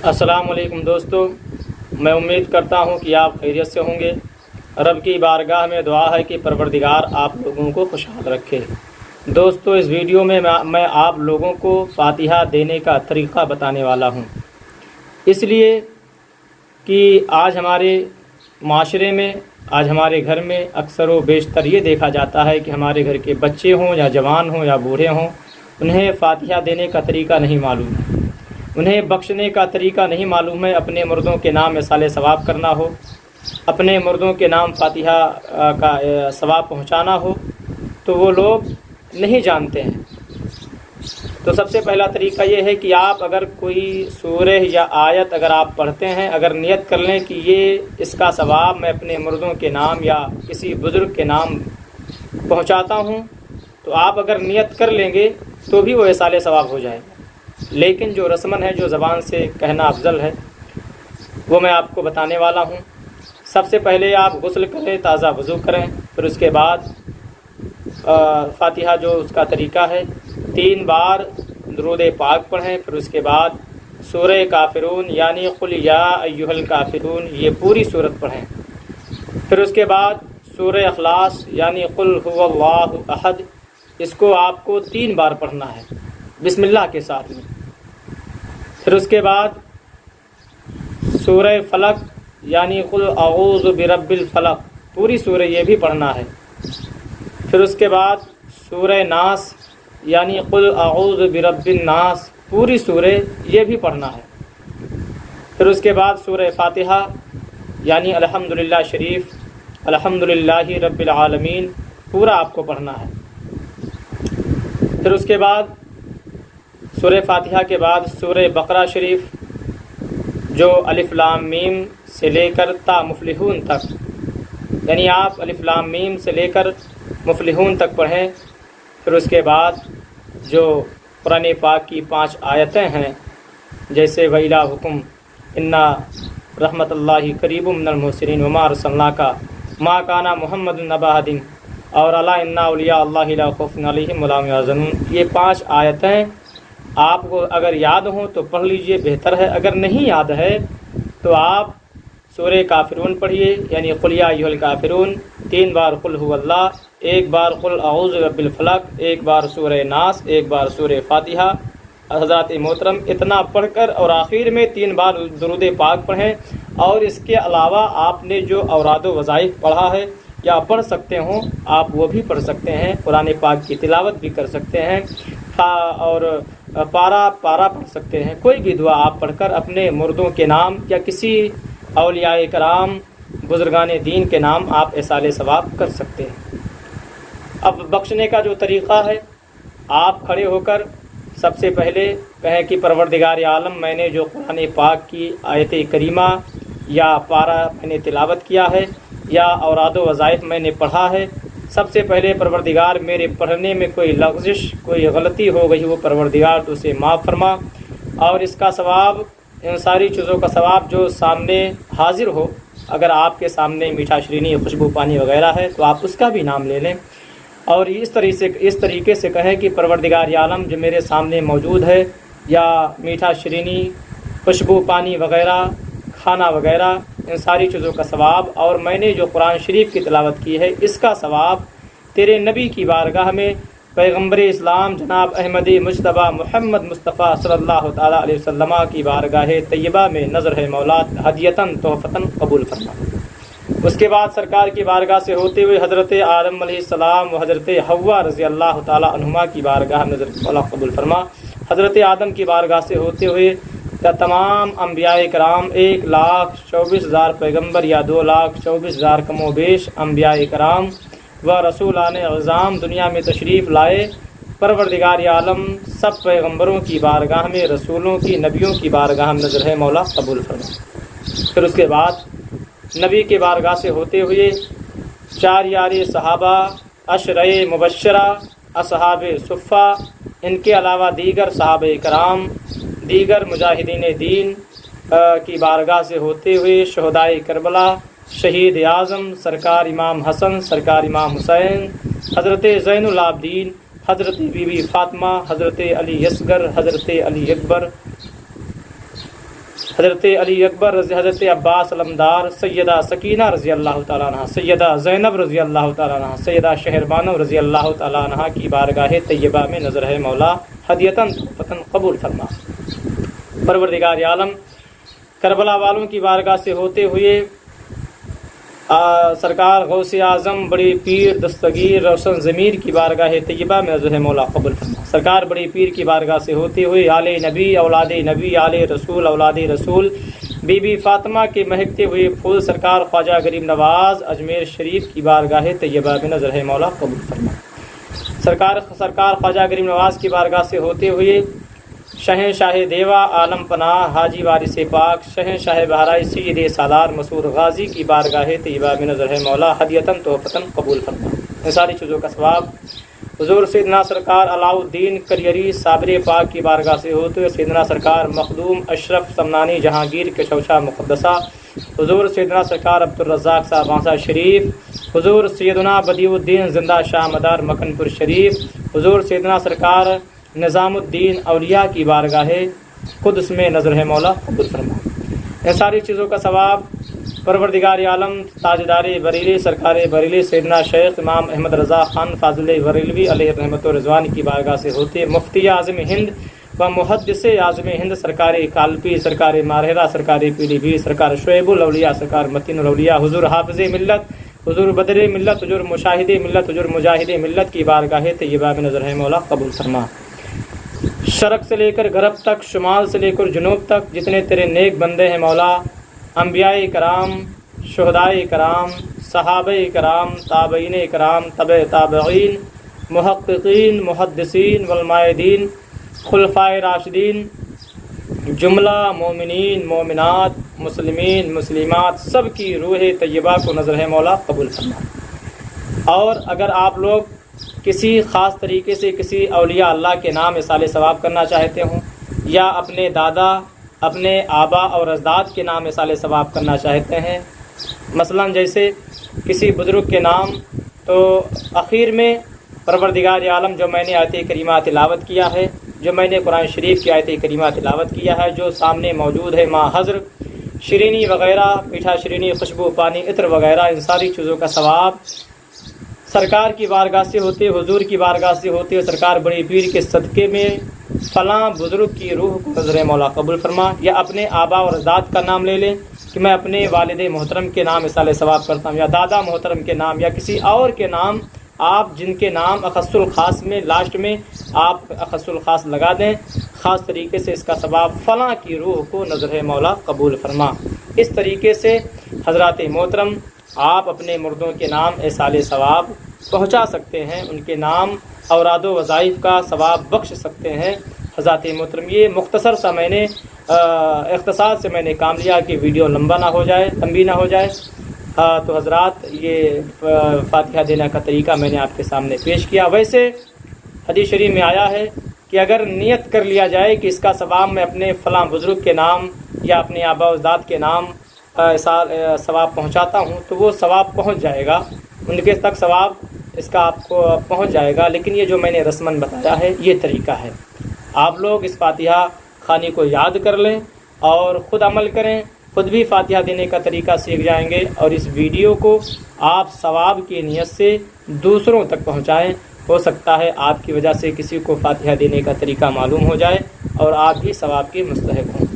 السلام علیکم دوستو، میں امید کرتا ہوں کہ آپ خیریت سے ہوں گے۔ رب کی بارگاہ میں دعا ہے کہ پروردگار آپ لوگوں کو خوشحال رکھے۔ دوستو، اس ویڈیو میں میں آپ لوگوں کو فاتحہ دینے کا طریقہ بتانے والا ہوں، اس لیے کہ آج ہمارے معاشرے میں، آج ہمارے گھر میں اکثر و بیشتر یہ دیکھا جاتا ہے کہ ہمارے گھر کے بچے ہوں یا جوان ہوں یا بوڑھے ہوں، انہیں فاتحہ دینے کا طریقہ نہیں معلوم ہے، انہیں بخشنے کا طریقہ نہیں معلوم ہے۔ اپنے مردوں کے نام اصالِ ثواب کرنا ہو، اپنے مردوں کے نام فاتحہ کا ثواب پہنچانا ہو تو وہ لوگ نہیں جانتے ہیں۔ تو سب سے پہلا طریقہ یہ ہے کہ آپ اگر کوئی سورہ یا آیت اگر آپ پڑھتے ہیں، اگر نیت کر لیں کہ یہ اس کا ثواب میں اپنے مردوں کے نام یا کسی بزرگ کے نام پہنچاتا ہوں، تو آپ اگر نیت کر لیں گے تو بھی وہ اصالِ ثواب ہو جائے گا۔ لیکن جو رسمن ہے، جو زبان سے کہنا افضل ہے، وہ میں آپ کو بتانے والا ہوں۔ سب سے پہلے آپ غسل کریں، تازہ وضو کریں، پھر اس کے بعد فاتحہ جو اس کا طریقہ ہے 3 بار درود پاک پڑھیں، پھر اس کے بعد سورہ کافرون یعنی قل یا ایھا الکافرون یہ پوری صورت پڑھیں، پھر اس کے بعد سورہ اخلاص یعنی قل ھو اللہ احد، اس کو آپ کو 3 بار پڑھنا ہے بسم اللہ کے ساتھ میں، پھر اس کے بعد سورہ فلق یعنی قل اعوذ برب الفلق پوری سورہ یہ بھی پڑھنا ہے، پھر اس کے بعد سورہ ناس یعنی قل اعوذ برب الناس پوری سورہ یہ بھی پڑھنا ہے، پھر اس کے بعد سورہ فاتحہ یعنی الحمدللہ شریف الحمدللہ رب العالمین پورا آپ کو پڑھنا ہے، پھر اس کے بعد سورہ فاتحہ کے بعد سورہ بقرہ شریف جو الف لام میم سے لے کر تا مفلحون تک، یعنی آپ الف لام میم سے لے کر مفلحون تک پڑھیں، پھر اس کے بعد جو قرآن پاک کی 5 آیتیں ہیں جیسے وَإِلَٰهُكُمْ إِنَّ رحمت اللہ قریب من المحسنین وما ارسلناک ما کان محمد نبا حدیم اور الا ان اولیاء اللہ لا خوف علیہم ولا هم يحزنون، یہ 5 آیتیں آپ کو اگر یاد ہوں تو پڑھ لیجئے، بہتر ہے۔ اگر نہیں یاد ہے تو آپ سورہ کافرون پڑھیے یعنی قل یا ایھا الکافرون 3 بار قل ھو اللہ، 1 بار قل اعوذ برب الفلق، 1 بار سورہ ناس، 1 بار سورہ فاتحہ۔ حضرات محترم اتنا پڑھ کر اور آخر میں 3 بار درود پاک پڑھیں، اور اس کے علاوہ آپ نے جو اوراد و وظائف پڑھا ہے یا پڑھ سکتے ہوں آپ وہ بھی پڑھ سکتے ہیں، قرآن پاک کی تلاوت بھی کر سکتے ہیں اور پارا پڑھ سکتے ہیں، کوئی بھی دعا آپ پڑھ کر اپنے مردوں کے نام یا کسی اولیاء کرام بزرگان دین کے نام آپ اصالِ ثواب کر سکتے ہیں۔ اب بخشنے کا جو طریقہ ہے، آپ کھڑے ہو کر سب سے پہلے کہیں کہ پروردگار عالم، میں نے جو قرآن پاک کی آیت کریمہ یا پارا میں نے تلاوت کیا ہے یا اوراد و وظائف میں نے پڑھا ہے، سب سے پہلے پروردگار میرے پڑھنے میں کوئی لغزش کوئی غلطی ہو گئی، وہ پروردگار تو اسے معاف فرما، اور اس کا ثواب، ان ساری چیزوں کا ثواب جو سامنے حاضر ہو، اگر آپ کے سامنے میٹھا شرینی خوشبو پانی وغیرہ ہے تو آپ اس کا بھی نام لے لیں، اور اس طریقے سے کہیں کہ پروردگار عالم جو میرے سامنے موجود ہے، یا میٹھا شرینی خوشبو پانی وغیرہ کھانا وغیرہ ان ساری چیزوں کا ثواب، اور میں نے جو قرآن شریف کی تلاوت کی ہے اس کا ثواب تیرے نبی کی بارگاہ میں پیغمبر اسلام جناب احمد مجتبیٰ محمد مصطفیٰ صلی اللہ تعالیٰ علیہ وسلم کی بارگاہ طیبہ میں نظر ہے مولا ہدیتاً تحفتاً قبول فرما۔ اس کے بعد سرکار کی بارگاہ سے ہوتے ہوئے حضرت آدم علیہ السلام و حضرت حوا رضی اللہ تعالیٰ عنہما کی بارگاہ نظر مولا قبول فرما۔ حضرت آدم کی بارگاہ سے ہوتے ہوئے تمام انبیاء کرام 1,24,000 پیغمبر یا 2,24,000 کم و بیش انبیاء کرام و رسولان اعظام دنیا میں تشریف لائے، پروردگار عالم سب پیغمبروں کی بارگاہ میں، رسولوں کی نبیوں کی بارگاہ میں نظر ہے مولا قبول فرما۔ پھر اس کے بعد نبی کے بارگاہ سے ہوتے ہوئے 4 یار صحابہ، عشرہ مبشرہ، اصحاب صفہ، ان کے علاوہ دیگر صحابہ کرام، دیگر مجاہدین دین کی بارگاہ سے ہوتے ہوئے شہدائے کربلا، شہید اعظم سرکار امام حسن، سرکار امام حسین، حضرت زین العابدین، حضرت بی بی فاطمہ، حضرت علی اصغر، حضرت علی اکبر، حضرت علی اکبر حضرت عباس علمدار، سیدہ سکینہ رضی اللہ تعالیٰ عنہ، سیدہ زینب رضی اللہ تعالیٰ عنہ، سیدہ شہربانو رضی اللہ تعالیٰ عنہ کی بارگاہ طیبہ میں نظر ہے مولا ہدیتاً تحفتاً قبول فرما۔ پروردگار عالم کربلا والوں کی بارگاہ سے ہوتے ہوئے سرکار غوث اعظم بڑے پیر دستگیر روشن ضمیر کی بارگاہ طیبہ میں نظر ہے مولا قبول فرما۔ سرکار بڑے پیر کی بارگاہ سے ہوتے ہوئے آل نبی اولاد نبی آل رسول اولاد رسول بی بی فاطمہ کے مہکتے ہوئے پھول سرکار خواجہ غریب نواز اجمیر شریف کی بارگاہ طیبہ میں نظر ہے مولا قبول فرما۔ سرکار خواجہ غریب نواز کی بارگاہ سے ہوتے ہوئے شہنشاہ دیوا عالم پناہ حاجی وارث پاک شہنشاہ بہرائچ سید سالار مسعود غازی کی بارگاہ طیبہ میں نظر ہے مولا ہدیتاً تحفتاً قبول فرما۔ ان ساری چیزوں کا ثواب حضور سیدنا سرکار علاء الدین کریری صابر پاک کی بارگاہ سے ہوتے ہوئے سیدنا سرکار مخدوم اشرف سمنانی جہانگیر کے شوشہ مقدسہ، حضور سیدنا سرکار عبدالرزاق صاحب بانسا شریف، حضور سیدنا بدیع الدین زندہ شاہ مدار مکن پور شریف، حضور سیدنا سرکار نظام الدین اولیاء کی بارگاہ قدس میں نظر ہے مولا قبول فرما۔ ان ساری چیزوں کا ثواب پروردگار عالم تاجدار بریلی سرکار بریلی سیدنا شیخ امام احمد رضا خان فاضل بریلوی علیہ رحمت و رضوان کی بارگاہ سے ہوتے مفتی اعظم ہند و محدث اعظم ہند سرکار کالپی سرکار مارہرہ سرکار پیلی بھی سرکار شعیب الاولیاء سرکار متین الاولیاء حضور حافظ ملت حضور بدر ملت حضور مشاہد ملت حضور مجاہد ملت کی بارگاہ طیبہ میں نظر ہے مولا قبول فرما۔ شرق سے لے کر غرب تک، شمال سے لے کر جنوب تک جتنے تیرے نیک بندے ہیں مولا، انبیاء کرام، شہداء کرام، صحابہ کرام، تابعین کرام، تبع تابعین، محققین، محدثین والمائدین، خلفائے راشدین، جملہ مومنین مومنات مسلمین مسلمات سب کی روح طیبہ کو نظر ہے مولا قبول فرما۔ اور اگر آپ لوگ کسی خاص طریقے سے کسی اولیاء اللہ کے نام اصال ثواب کرنا چاہتے ہوں، یا اپنے دادا اپنے آبا اور اجداد کے نام اصال ثواب کرنا چاہتے ہیں، مثلا جیسے کسی بزرگ کے نام، تو اخیر میں پروردگار عالم جو میں نے آیت کریمہ تلاوت کیا ہے، جو میں نے قرآن شریف کی آیت کریمہ تلاوت کیا ہے، جو سامنے موجود ہے ماں حضر شرینی وغیرہ، میٹھا شرینی، خوشبو پانی، عطر وغیرہ، ان ساری چیزوں کا ثواب سرکار کی بارگاہ سے ہوتے، حضور کی بارگاہ سے ہوتے، سرکار بڑے پیر کے صدقے میں فلاں بزرگ کی روح کو نظر مولا قبول فرما، یا اپنے آبا اور اجداد کا نام لے لیں کہ میں اپنے والد محترم کے نام اصال ثواب کرتا ہوں، یا دادا محترم کے نام، یا کسی اور کے نام، آپ جن کے نام اخص الخاص میں لاسٹ میں آپ اخص الخاص لگا دیں، خاص طریقے سے اس کا ثواب فلاں کی روح کو نظر مولا قبول فرما۔ اس طریقے سے حضرات محترم آپ اپنے مردوں کے نام اصال ثواب پہنچا سکتے ہیں، ان کے نام اوراد و وظائف کا ثواب بخش سکتے ہیں۔ حضرات محترم یہ مختصر سا میں نے اختصار سے میں نے کام لیا کہ ویڈیو لمبا نہ ہو جائے، لمبی نہ ہو جائے، تو حضرات یہ فاتحہ دینے کا طریقہ میں نے آپ کے سامنے پیش کیا۔ ویسے حدیث شریف میں آیا ہے کہ اگر نیت کر لیا جائے کہ اس کا ثواب میں اپنے فلاں بزرگ کے نام یا اپنے آبا و اجداد کے نام ثواب پہنچاتا ہوں، تو وہ ثواب پہنچ جائے گا، ان کے تک ثواب اس کا آپ کو پہنچ جائے گا۔ لیکن یہ جو میں نے رسماً بتایا ہے یہ طریقہ ہے، آپ لوگ اس فاتحہ خوانی کو یاد کر لیں اور خود عمل کریں، خود بھی فاتحہ دینے کا طریقہ سیکھ جائیں گے، اور اس ویڈیو کو آپ ثواب کی نیت سے دوسروں تک پہنچائیں۔ ہو سکتا ہے آپ کی وجہ سے کسی کو فاتحہ دینے کا طریقہ معلوم ہو جائے اور آپ بھی ثواب کے مستحق ہوں۔